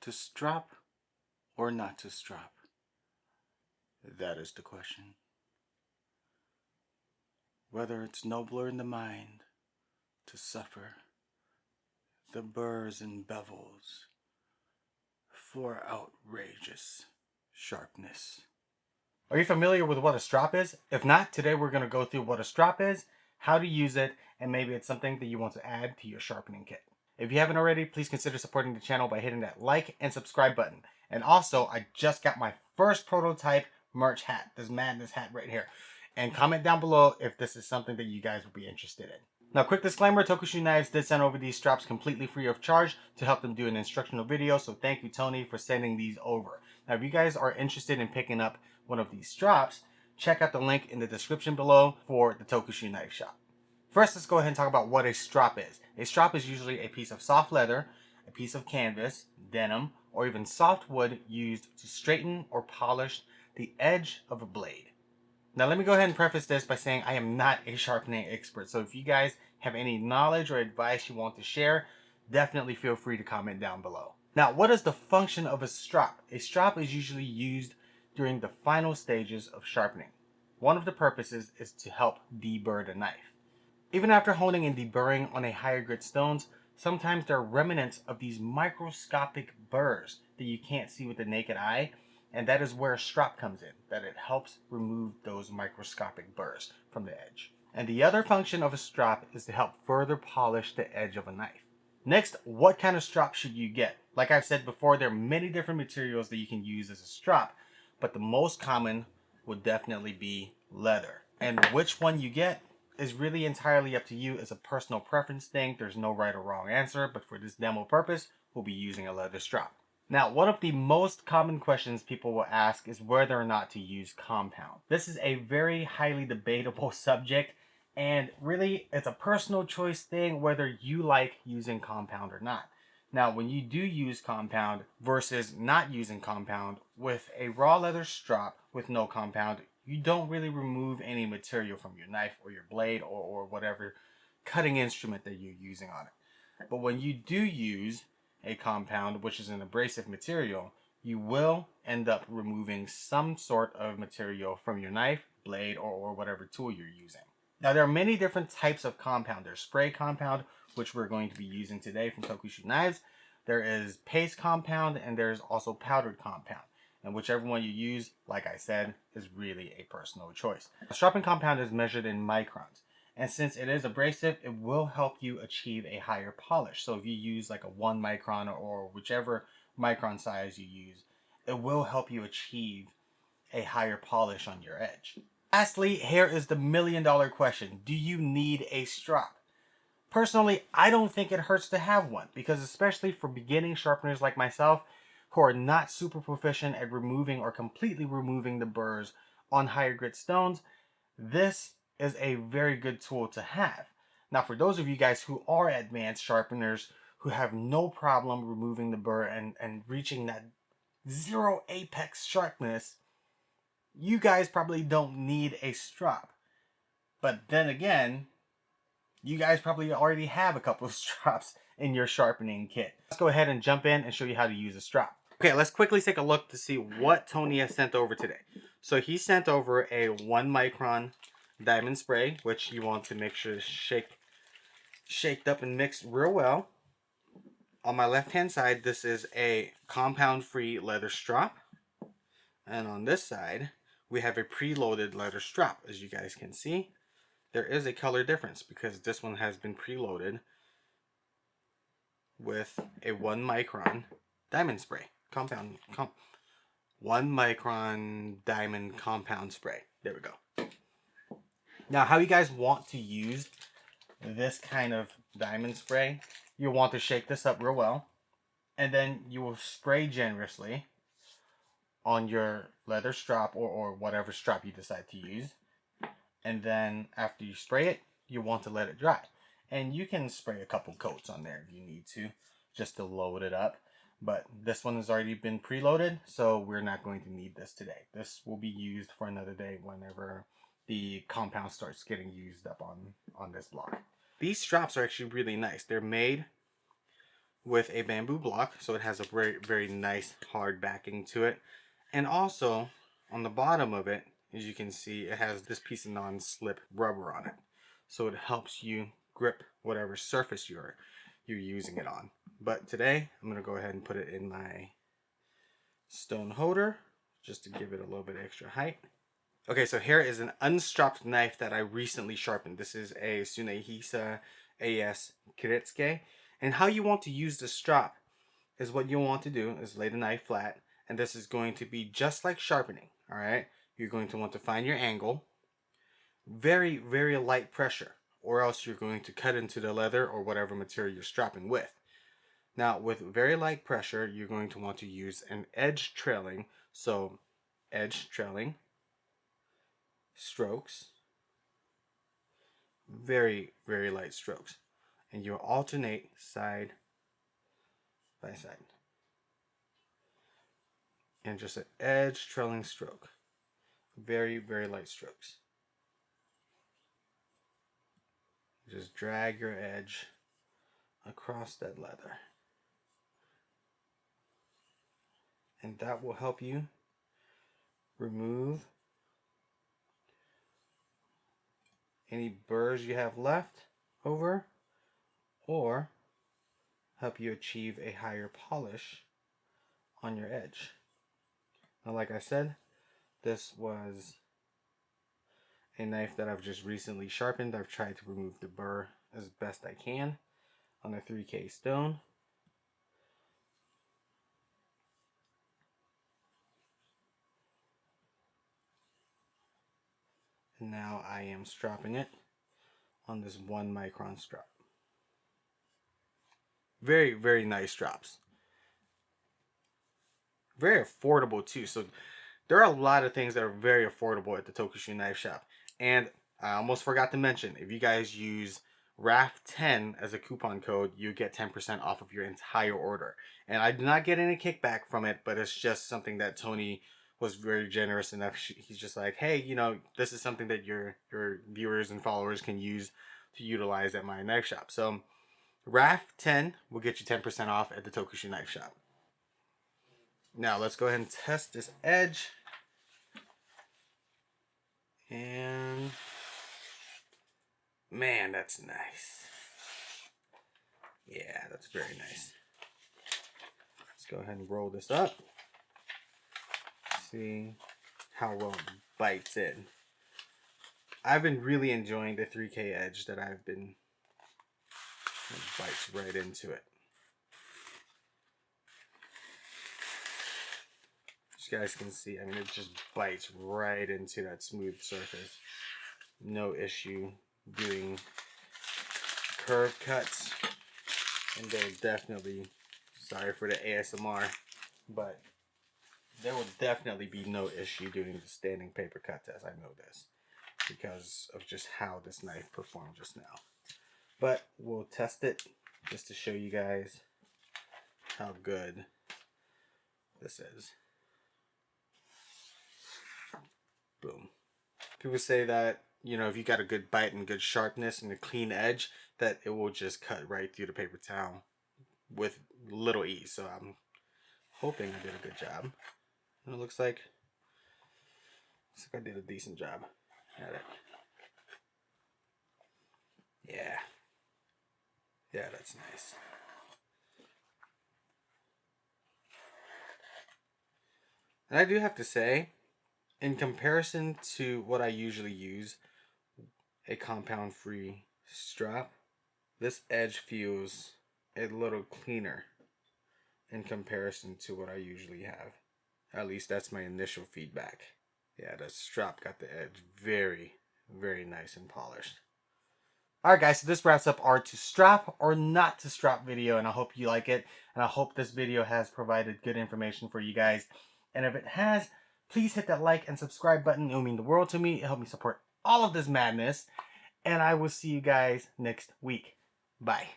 To strop or not to strop? That is the question. Whether it's nobler in the mind to suffer the burrs and bevels for outrageous sharpness. Are you familiar with what a strop is? If not, today we're going to go through what a strop is, how to use it, and maybe it's something that you want to add to your sharpening kit. If you haven't already, please consider supporting the channel by hitting that like and subscribe button. And also, I just got my first prototype merch hat, this madness hat right here. And comment down below if this is something that you guys would be interested in. Now, quick disclaimer, Tokushu Knives did send over these straps completely free of charge to help them do an instructional video, so thank you, Tony, for sending these over. Now, if you guys are interested in picking up one of these straps, check out the link in the description below for the Tokushu Knife shop. First, let's go ahead and talk about what a strop is. A strop is usually a piece of soft leather, a piece of canvas, denim, or even soft wood used to straighten or polish the edge of a blade. Now, let me go ahead and preface this by saying I am not a sharpening expert, so if you guys have any knowledge or advice you want to share, definitely feel free to comment down below. Now, what is the function of a strop? A strop is usually used during the final stages of sharpening. One of the purposes is to help deburr the knife. Even after honing and deburring on a higher grit stones, sometimes there are remnants of these microscopic burrs that you can't see with the naked eye, and that is where a strop comes in, that it helps remove those microscopic burrs from the edge. And the other function of a strop is to help further polish the edge of a knife. Next, what kind of strop should you get? Like I've said before, there are many different materials that you can use as a strop, but the most common would definitely be leather. And which one you get is really entirely up to you. It's a personal preference thing. There's no right or wrong answer, but for this demo purpose, we'll be using a leather strop. Now, one of the most common questions people will ask is whether or not to use compound. This is a very highly debatable subject, and really it's a personal choice thing whether you like using compound or not. Now, when you do use compound versus not using compound, with a raw leather strop with no compound, you don't really remove any material from your knife or your blade or whatever cutting instrument that you're using on it. But when you do use a compound, which is an abrasive material, you will end up removing some sort of material from your knife, blade, or whatever tool you're using. Now, there are many different types of compound. There's spray compound, which we're going to be using today from Tokushu Knives. There is paste compound, and there's also powdered compound. And whichever one you use, like I said, is really a personal choice. Sharpening compound is measured in microns. And since it is abrasive, it will help you achieve a higher polish. So if you use like a 1 micron or whichever micron size you use, it will help you achieve a higher polish on your edge. Lastly, here is the million-dollar question. Do you need a strop? Personally, I don't think it hurts to have one, because especially for beginning sharpeners like myself, who are not super proficient at removing or completely removing the burrs on higher grit stones, this is a very good tool to have. Now, for those of you guys who are advanced sharpeners who have no problem removing the burr and reaching that zero apex sharpness, you guys probably don't need a strop. But then again, you guys probably already have a couple of strops in your sharpening kit. Let's go ahead and jump in and show you how to use a strop. Okay, let's quickly take a look to see what Tony has sent over today. So he sent over a 1 micron diamond spray, which you want to make sure is shaked up and mixed real well. On my left hand side, this is a compound free leather strop. And on this side, we have a preloaded leather strop. As you guys can see, there is a color difference because this one has been preloaded with a 1 micron diamond spray. 1 micron diamond compound spray. There we go. Now, how you guys want to use this kind of diamond spray, you want to shake this up real well, and then you will spray generously on your leather strop or whatever strop you decide to use. And then after you spray it, you want to let it dry. And you can spray a couple coats on there if you need to, just to load it up. But this one has already been preloaded, so we're not going to need this today. This will be used for another day whenever the compound starts getting used up on this block. These straps are actually really nice. They're made with a bamboo block, so it has a very nice hard backing to it. And also on the bottom of it, as you can see, it has this piece of non-slip rubber on it, so it helps you grip whatever surface you're using it on. But today I'm going to go ahead and put it in my stone holder just to give it a little bit extra height. Okay, so here is an unstropped knife that I recently sharpened. This is a 𝐒𝐔𝐏𝐏𝐻𝐿 𝐂𝐇𝐀𝐍𝐍𝐄𝐋. And how you want to use the strop is what you want to do is lay the knife flat, and this is going to be just like sharpening. All right, you're going to want to find your angle, very light pressure, or else you're going to cut into the leather or whatever material you're stropping with. Now, with very light pressure, you're going to want to use an edge trailing. So edge trailing strokes, very light strokes, and you alternate side by side, and just an edge trailing stroke, very light strokes. Just drag your edge across that leather, and that will help you remove any burrs you have left over, or help you achieve a higher polish on your edge. Now, like I said, this was a knife that I've just recently sharpened. I've tried to remove the burr as best I can on a 3K stone. And now I am stropping it on this 1 micron strop. Very nice drops. Very affordable too. So there are a lot of things that are very affordable at the Tokushu Knife Shop. And I almost forgot to mention, if you guys use RAF10 as a coupon code, you get 10% off of your entire order. And I did not get any kickback from it, but it's just something that Tony was very generous enough. He's just like, hey, you know, this is something that your viewers and followers can use to utilize at my knife shop. So RAF10 will get you 10% off at the Tokushu Knife Shop. Now let's go ahead and test this edge. And man, that's nice. Yeah, that's very nice. Let's go ahead and roll this up. See how well it bites in. I've been really enjoying the 3K edge that I've been. It bites right into it. As you guys can see, I mean, it just bites right into that smooth surface. No issue doing curve cuts, and there will definitely, sorry for the ASMR, but there will definitely be no issue doing the standing paper cut test. I know this because of just how this knife performed just now. But we'll test it just to show you guys how good this is. Boom. People say that, you know, if you got a good bite and good sharpness and a clean edge, that it will just cut right through the paper towel with little ease. So I'm hoping I did a good job. And it looks like I did a decent job at it. Yeah, that's nice. And I do have to say, in comparison to what I usually use, a compound-free strap, this edge feels a little cleaner in comparison to what I usually have. At least that's my initial feedback. Yeah, the strap got the edge very nice and polished. Alright guys, so this wraps up our to strap or not to strap video, and I hope you like it, and I hope this video has provided good information for you guys. And if it has, please hit that like and subscribe button. It will mean the world to me. It'll help me support all of this madness, and I will see you guys next week. Bye.